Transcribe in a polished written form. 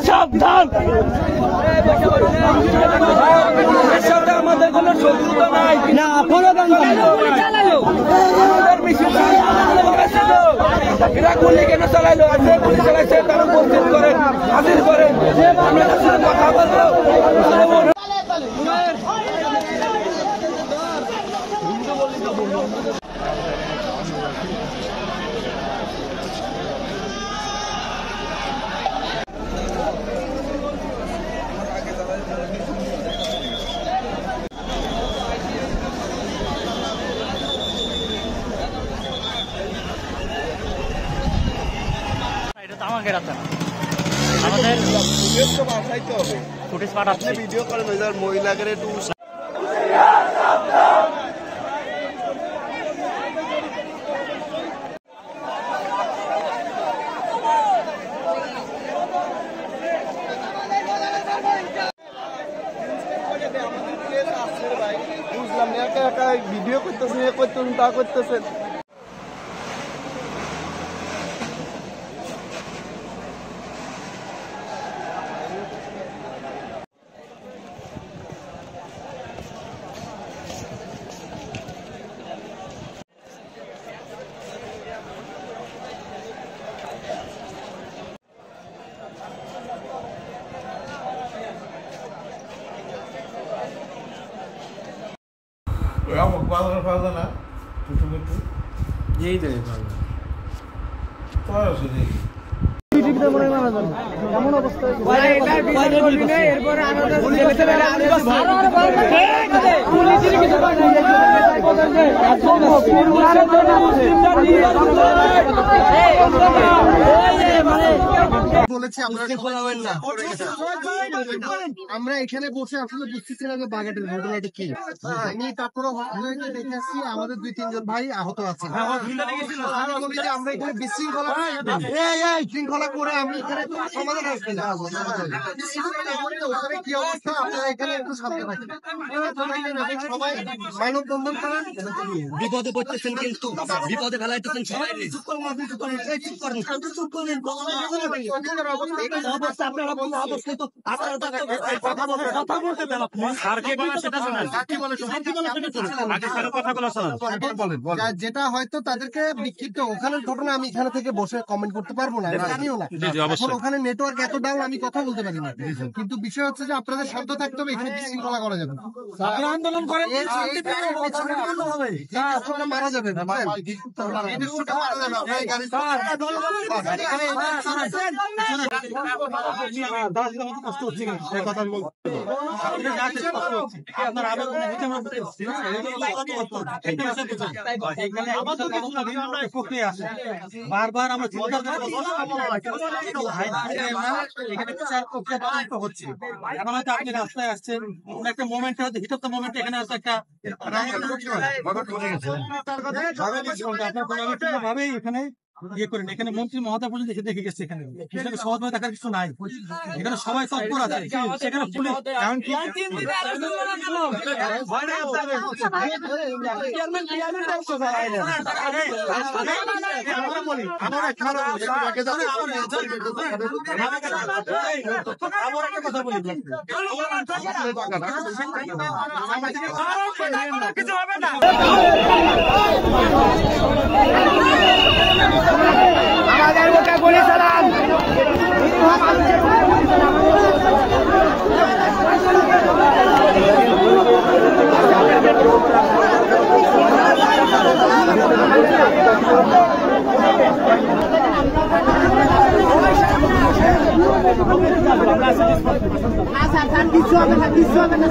সাবধান আমাদের কোনো শত্রুতা নাই না এরা গুলি কেন চালাইলো আছে গুলি চালাইছে তারা উপস্থিত করেন হাজির করেন আমরা কথা বলবো আমাদের ফুটেজ পাঠাচ্ছে ভিডিও করে মহিলাকে একটু বুঝলাম একা একা ভিডিও করতেছেন এ করতেছেন তা করতেছেন পাওয়া না যেই দেয় এমন অবস্থা বলেছি আমরা এখানে বসে আসলে বুঝতেছি না যে বাগেটের ঘটনাটা কি। আমি তারপরে দেখে আসছি আমাদের 2-3 জন ভাই আহত আছে। আমরা এখানে বিশৃঙ্খলা শৃঙ্খলা করে আমি এখানে সমাধান আসবে না। কি অবস্থা আপনারা এখানে একটু সামনে থাকেন, সবাই মানববন্ধন করেন। বিপদে পড়তেছেন কিন্তু বিপদে ফেলাইতেছেন সবাই। অবস্থা আপনারা বললে অবস্থায় তো আপনারা কথা বলতে দেন। যেটা হয়তো তাদেরকে বিক্ষিপ্ত ওখানের ঘটনা আমি এখানে থেকে বসে কমেন্ট করতে পারবো না, জানিও না। এখন ওখানে নেটওয়ার্ক এত ডাউন আমি কথা বলতে পারি না। কিন্তু বিষয় হচ্ছে যে আপনাদের শান্ত থাকতে হবে, এখানে বিশৃঙ্খলা করা যাবে না। আন্দোলন করেন আপনারা মারা যাবে কষ্ট হচ্ছে কথা বারবার আমরা হচ্ছে। এখন হয়তো আপনি রাস্তায় আসছেন, একটা মোমেন্ট হয়তো হিট অফ দ্য মোমেন্ট এখানে হয়তো একটা আপনার ভাবে এখানে ইয়ে করেন। এখানে মন্ত্রী মহোদয় পর্যন্ত এসে দেখে গেছে। এখানে সহজভাবে দেখার কিছু নাই। এখানে সবাই তৎপর আছে। সেখানে পুলিশ আমার একটা কথা বলি, কিছু হবে না। আমাদের মুখে গুলি চালান। কিছু হবে না, কিছু হবে না।